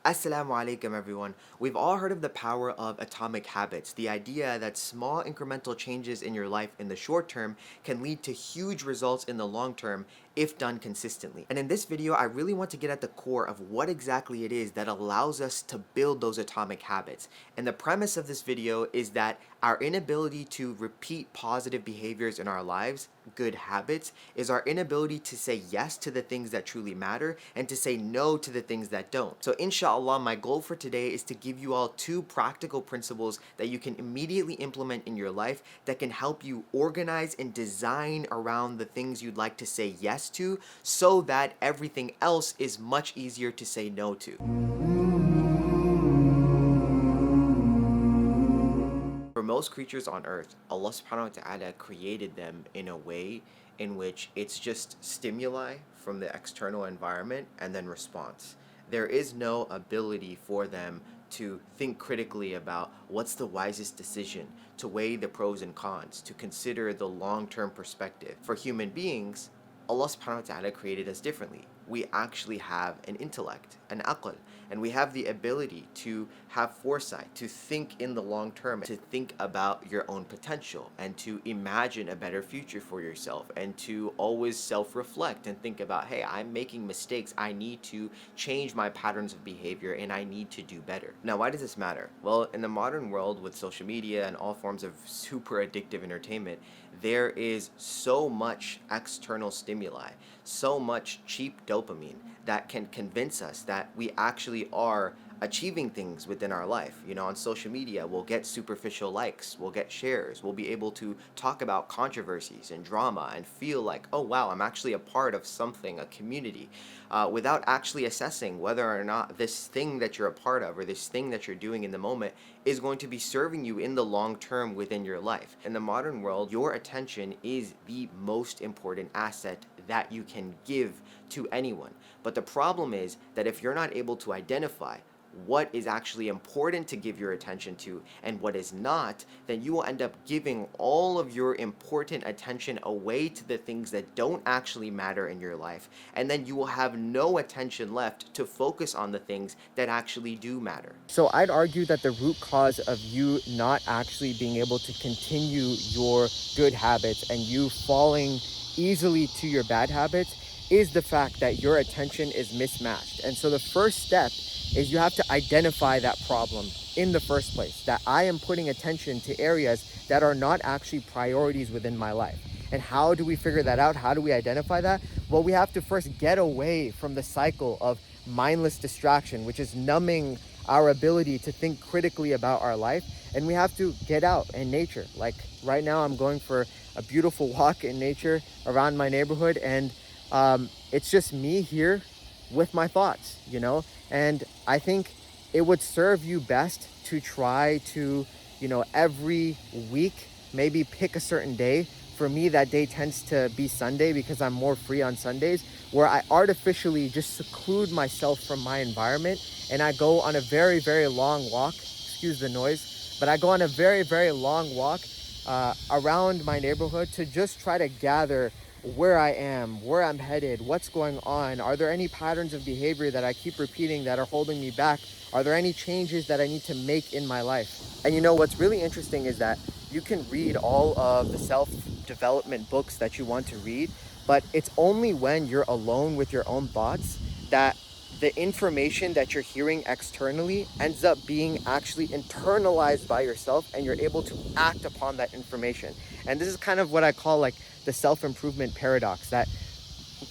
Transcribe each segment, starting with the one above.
Assalamu alaikum everyone. We've all heard of the power of atomic habits, the idea that small incremental changes in your life in the short term can lead to huge results in the long term if done consistently. And in this video, I really want to get at the core of what exactly it is that allows us to build those atomic habits. And the premise of this video is that our inability to repeat positive behaviors in our lives, good habits, is our inability to say yes to the things that truly matter and to say no to the things that don't. So inshallah, my goal for today is to give you all two practical principles that you can immediately implement in your life that can help you organize and design around the things you'd like to say yes to so that everything else is much easier to say no to. For most creatures on earth, Allah subhanahu wa ta'ala created them in a way in which it's just stimuli from the external environment and then response. There is no ability for them to think critically about what's the wisest decision, to weigh the pros and cons, to consider the long-term perspective. For human beings, Allah subhanahu wa ta'ala created us differently. We actually have an intellect, an aql, and we have the ability to have foresight, to think in the long term, to think about your own potential, and to imagine a better future for yourself, and to always self-reflect and think about, hey, I'm making mistakes, I need to change my patterns of behavior, and I need to do better. Now, why does this matter? Well, in the modern world with social media and all forms of super addictive entertainment, there is so much external stimuli, so much cheap dopamine that can convince us that we actually are achieving things within our life. You know, on social media, we'll get superficial likes, we'll get shares, we'll be able to talk about controversies and drama and feel like, oh wow, I'm actually a part of something, a community, without actually assessing whether or not this thing that you're a part of or this thing that you're doing in the moment is going to be serving you in the long term within your life. In the modern world, your attention is the most important asset that you can give to anyone. But the problem is that if you're not able to identify what is actually important to give your attention to and what is not, then you will end up giving all of your important attention away to the things that don't actually matter in your life, and then you will have no attention left to focus on the things that actually do matter. So I'd argue that the root cause of you not actually being able to continue your good habits and you falling easily to your bad habits is the fact that your attention is mismatched. And so the first step is you have to identify that problem in the first place, that I am putting attention to areas that are not actually priorities within my life. And how do we figure that out? How do we identify that? Well, we have to first get away from the cycle of mindless distraction, which is numbing our ability to think critically about our life. And we have to get out in nature. Like right now, I'm going for a beautiful walk in nature around my neighborhood, and it's just me here with my thoughts, you know? And I think it would serve you best to try to, every week, maybe pick a certain day. For me, that day tends to be Sunday because I'm more free on Sundays, where I artificially just seclude myself from my environment and I go on a very, very long walk. Excuse the noise, but I go on a very, very long walk around my neighborhood to just try to gather where I am, where I'm headed, what's going on. Are there any patterns of behavior that I keep repeating that are holding me back? Are there any changes that I need to make in my life? And what's really interesting is that you can read all of the self-development books that you want to read, but it's only when you're alone with your own thoughts that the information that you're hearing externally ends up being actually internalized by yourself, and you're able to act upon that information. And this is kind of what I call like the self-improvement paradox, that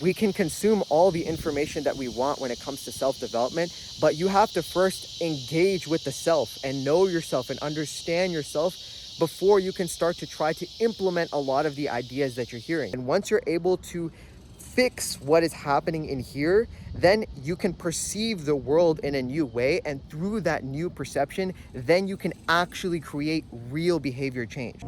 we can consume all the information that we want when it comes to self-development, but you have to first engage with the self and know yourself and understand yourself before you can start to try to implement a lot of the ideas that you're hearing. And once you're able to fix what is happening in here, then you can perceive the world in a new way, and through that new perception, then you can actually create real behavior change.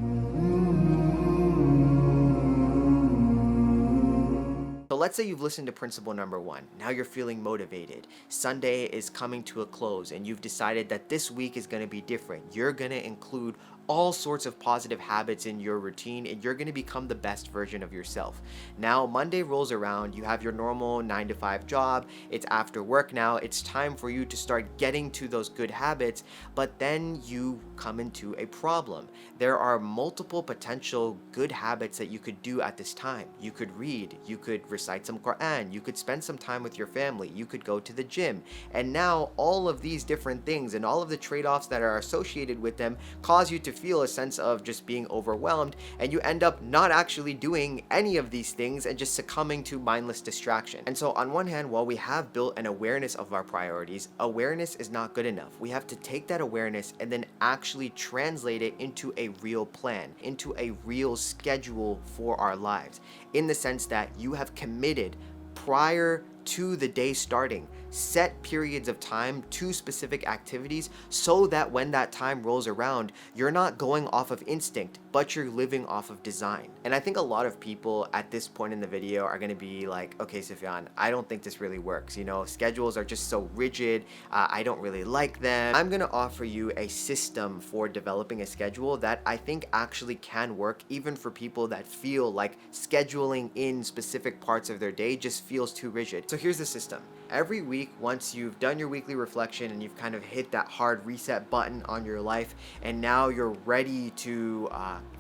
So let's say you've listened to principle number 1. Now you're feeling motivated. Sunday is coming to a close and you've decided that this week is going to be different. You're going to include all sorts of positive habits in your routine, and you're going to become the best version of yourself. Now, Monday rolls around, you have your normal 9 to 5 job, it's after work now, it's time for you to start getting to those good habits, but then you come into a problem. There are multiple potential good habits that you could do at this time. You could read, you could recite some Quran, you could spend some time with your family, you could go to the gym. And now all of these different things and all of the trade-offs that are associated with them cause you to feel a sense of just being overwhelmed, and you end up not actually doing any of these things and just succumbing to mindless distraction. And so on one hand, while we have built an awareness of our priorities, awareness is not good enough. We have to take that awareness and then actually translate it into a real plan, into a real schedule for our lives, in the sense that you have committed prior to the day starting, set periods of time to specific activities so that when that time rolls around, you're not going off of instinct, but you're living off of design. And I think a lot of people at this point in the video are going to be like, okay, Sufyan, I don't think this really works. You know, schedules are just so rigid. I don't really like them. I'm going to offer you a system for developing a schedule that I think actually can work even for people that feel like scheduling in specific parts of their day just feels too rigid. So here's the system. Every week, once you've done your weekly reflection and you've kind of hit that hard reset button on your life, and now you're ready to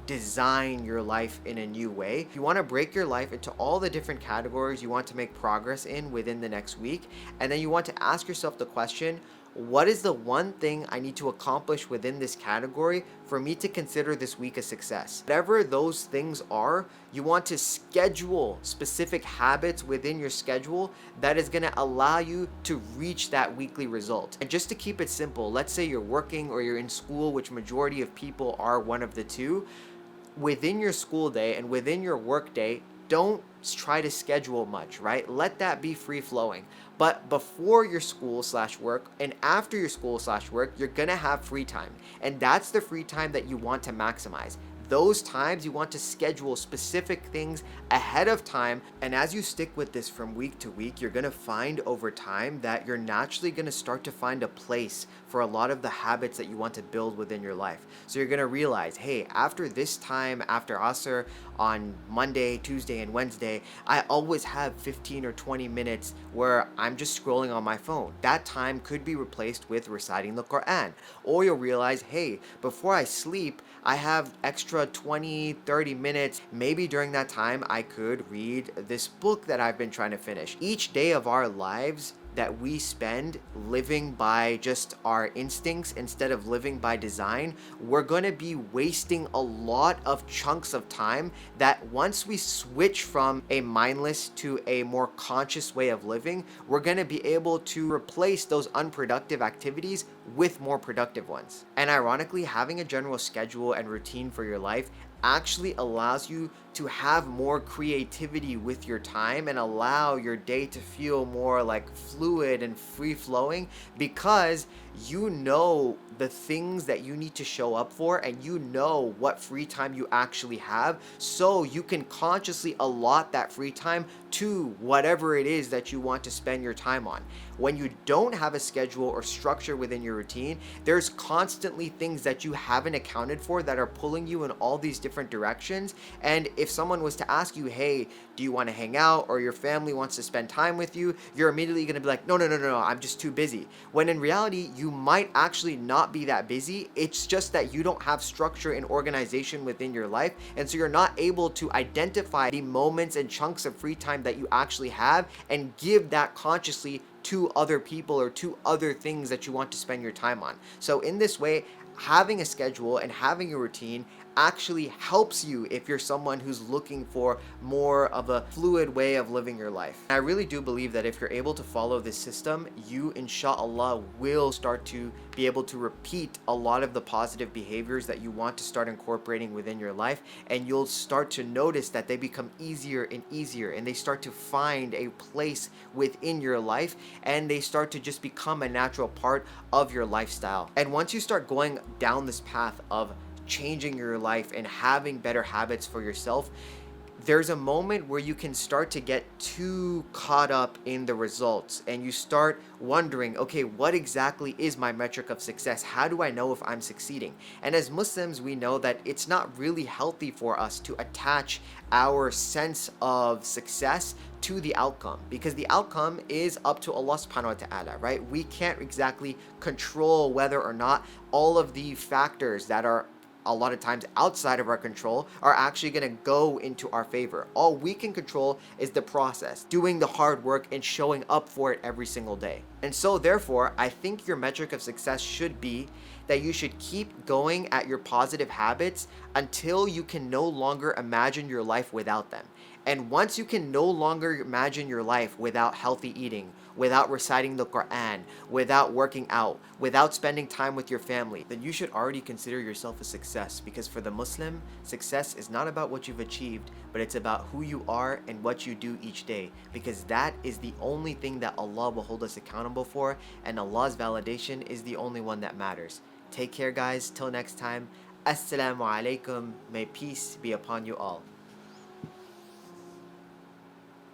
design your life in a new way, you want to break your life into all the different categories you want to make progress in within the next week. And then you want to ask yourself the question, what is the one thing I need to accomplish within this category for me to consider this week a success? Whatever those things are, you want to schedule specific habits within your schedule that is going to allow you to reach that weekly result. And just to keep it simple, let's say you're working or you're in school, which majority of people are one of the two. Within your school day and within your work day, don't try to schedule much, right? Let that be free flowing. But before your school/work and after your school/work, you're gonna have free time. And that's the free time that you want to maximize. Those times you want to schedule specific things ahead of time. And as you stick with this from week to week, you're gonna find over time that you're naturally gonna start to find a place for a lot of the habits that you want to build within your life. So you're gonna realize, hey, after this time, after Asr on Monday, Tuesday, and Wednesday, I always have 15 or 20 minutes where I'm just scrolling on my phone. That time could be replaced with reciting the Quran. Or you'll realize, hey, before I sleep, I have extra 20, 30 minutes. Maybe during that time, I could read this book that I've been trying to finish. Each day of our lives that we spend living by just our instincts instead of living by design, we're going to be wasting a lot of chunks of time that once we switch from a mindless to a more conscious way of living, we're going to be able to replace those unproductive activities with more productive ones. And ironically, having a general schedule and routine for your life actually allows you to have more creativity with your time and allow your day to feel more like fluid and free flowing, because you know the things that you need to show up for and you know what free time you actually have, so you can consciously allot that free time to whatever it is that you want to spend your time on. When you don't have a schedule or structure within your routine, there's constantly things that you haven't accounted for that are pulling you in all these different directions. And if someone was to ask you, hey, do you want to hang out, or your family wants to spend time with you, you're immediately going to be like, no, I'm just too busy. When in reality, you might actually not be that busy. It's just that you don't have structure and organization within your life. And so you're not able to identify the moments and chunks of free time that you actually have and give that consciously to other people or to other things that you want to spend your time on. So in this way, having a schedule and having a routine actually helps you if you're someone who's looking for more of a fluid way of living your life. And I really do believe that if you're able to follow this system, you inshallah will start to be able to repeat a lot of the positive behaviors that you want to start incorporating within your life, and you'll start to notice that they become easier and easier, and they start to find a place within your life, and they start to just become a natural part of your lifestyle. And once you start going down this path of changing your life and having better habits for yourself, there's a moment where you can start to get too caught up in the results and you start wondering, okay, what exactly is my metric of success? How do I know if I'm succeeding? And as Muslims, we know that it's not really healthy for us to attach our sense of success to the outcome, because the outcome is up to Allah subhanahu wa ta'ala, right? We can't exactly control whether or not all of the factors that are a lot of times outside of our control are actually going to go into our favor. All we can control is the process, doing the hard work and showing up for it every single day. And so therefore, I think your metric of success should be that you should keep going at your positive habits until you can no longer imagine your life without them. And once you can no longer imagine your life without healthy eating, without reciting the Quran, without working out, without spending time with your family, then you should already consider yourself a success. Because for the Muslim, success is not about what you've achieved, but it's about who you are and what you do each day. Because that is the only thing that Allah will hold us accountable for, and Allah's validation is the only one that matters. Take care, guys. Till next time. Assalamu alaikum. May peace be upon you all.